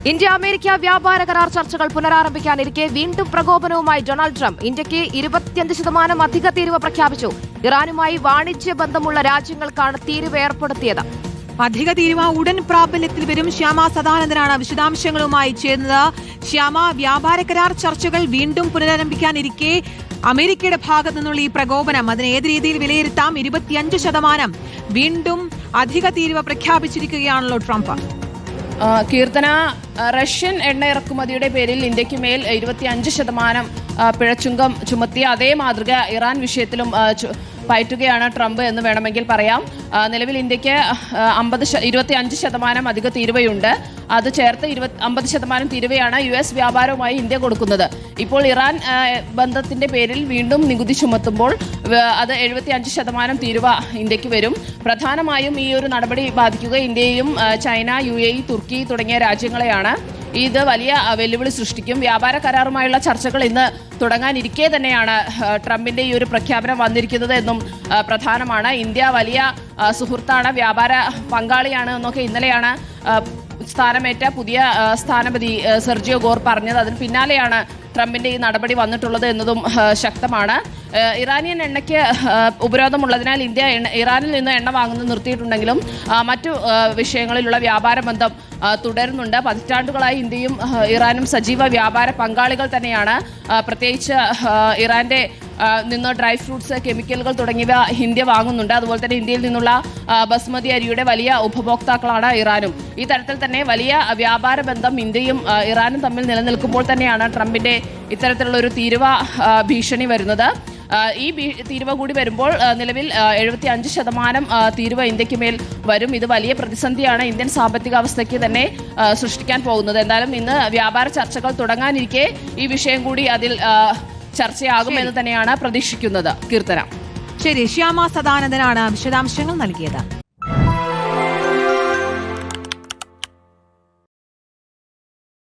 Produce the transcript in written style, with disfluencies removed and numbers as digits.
India America വ്യാപാര കരാർ ചർച്ചകൾ പുനരാരംഭിക്കാനിരിക്കെ വീണ്ടും പ്രകോപനവുമായി ഡൊണാൾഡ് ട്രംപ്. ഇന്ത്യക്ക് 25% അധിക തീരുവ പ്രഖ്യാപിച്ചു. ഇറാനുമായി വാണിജ്യ ബന്ധമുള്ള രാജ്യങ്ങൾക്കാണ് തീരുവ ഏർപ്പെടുത്തിയത്. അധിക തീരുവ ഉടൻ പ്രാബല്യത്തിൽ വരും. ശ്യാമ സദാനന്ദനാണ് വിശദാംശങ്ങളുമായി ചേർന്നത്. ശ്യാമ, വ്യാപാര കരാർ ചർച്ചകൾ വീണ്ടും പുനരാരംഭിക്കാനിരിക്കെ അമേരിക്കയുടെ ഭാഗത്തു നിന്നുള്ള ഈ പ്രകോപനം അതിനെ ഏത് രീതിയിൽ വിലയിരുത്താം? 25% വീണ്ടും അധിക തീരുവ പ്രഖ്യാപിച്ചിരിക്കുകയാണല്ലോ ട്രംപ്. കീർത്തന, റഷ്യൻ എണ്ണ ഇറക്കുമതിയുടെ പേരിൽ ഇന്ത്യക്ക് മേൽ 25% പിഴച്ചുങ്കം ചുമത്തിയ അതേ മാതൃക ഇറാൻ വിഷയത്തിലും പയറ്റുകയാണ് ട്രംപ് എന്ന് വേണമെങ്കിൽ പറയാം. നിലവിൽ ഇന്ത്യക്ക് 25% അധിക തീരുവയുണ്ട്. അത് ചേർത്ത് 50% തീരുവയാണ് US വ്യാപാരവുമായി ഇന്ത്യ കൊടുക്കുന്നത്. ഇപ്പോൾ ഇറാൻ ബന്ധത്തിന്റെ പേരിൽ വീണ്ടും നികുതി ചുമത്തുമ്പോൾ അത് 75% തീരുവ ഇന്ത്യക്ക് വരും. പ്രധാനമായും ഈ ഒരു നടപടി ബാധിക്കുക ഇന്ത്യയും ചൈന, UAE, തുർക്കി തുടങ്ങിയ രാജ്യങ്ങളെയാണ്. ഇത് വലിയ വെല്ലുവിളി സൃഷ്ടിക്കും. വ്യാപാര കരാറുമായുള്ള ചർച്ചകൾ ഇന്ന് തുടങ്ങാനിരിക്കെ തന്നെയാണ് ട്രംപിന്റെ ഈ ഒരു പ്രഖ്യാപനം വന്നിരിക്കുന്നത് എന്നും പ്രധാനമാണ്. ഇന്ത്യ വലിയ സുഹൃത്താണ്, വ്യാപാര പങ്കാളിയാണ് എന്നൊക്കെ ഇന്നലെയാണ് സ്ഥാനമേറ്റ പുതിയ സ്ഥാനപതി സെർജിയോ ഗോർ പറഞ്ഞത്. അതിന് പിന്നാലെയാണ് ട്രംപിന്റെ ഈ നടപടി വന്നിട്ടുള്ളത് എന്നതും ശക്തമാണ്. ഇറാനിയൻ എണ്ണയ്ക്ക് ഉപരോധമുള്ളതിനാൽ ഇന്ത്യ ഇറാനിൽ നിന്ന് എണ്ണ വാങ്ങുന്നത് നിർത്തിയിട്ടുണ്ടെങ്കിലും മറ്റു വിഷയങ്ങളിലുള്ള വ്യാപാര ബന്ധം തുടരുന്നുണ്ട്. പതിറ്റാണ്ടുകളായി ഇന്ത്യയും ഇറാനും സജീവ വ്യാപാര പങ്കാളികൾ തന്നെയാണ്. പ്രത്യേകിച്ച് ഇറാന്റെ നിന്ന് ഡ്രൈ ഫ്രൂട്ട്സ്, കെമിക്കലുകൾ തുടങ്ങിയവ ഇന്ത്യ വാങ്ങുന്നുണ്ട്. അതുപോലെ തന്നെ ഇന്ത്യയിൽ നിന്നുള്ള ബസ്മതി അരിയുടെ വലിയ ഉപഭോക്താക്കളാണ് ഇറാനും. ഈ തരത്തിൽ തന്നെ വലിയ വ്യാപാര ബന്ധം ഇന്ത്യയും ഇറാനും തമ്മിൽ നിലനിൽക്കുമ്പോൾ തന്നെയാണ് ട്രംപിന്റെ ഇത്തരത്തിലുള്ള ഒരു തീരുവ ഭീഷണി വരുന്നത്. ഈ തീരുവ കൂടി വരുമ്പോൾ നിലവിൽ 75% തീരുവ ഇന്ത്യക്ക് മേൽ വരും. ഇത് വലിയ പ്രതിസന്ധിയാണ് ഇന്ത്യൻ സാമ്പത്തിക അവസ്ഥയ്ക്ക് തന്നെ സൃഷ്ടിക്കാൻ പോകുന്നത്. എന്തായാലും ഇന്ന് വ്യാപാര ചർച്ചകൾ തുടങ്ങാനിരിക്കെ ഈ വിഷയം കൂടി അതിൽ ചർച്ചയാകുമെന്ന് തന്നെയാണ് പ്രതീക്ഷിക്കുന്നത്. കീർത്തന. ശരി, ശ്യാമ സദാനന്ദനാണ് വിശദാംശങ്ങൾ നൽകിയത്.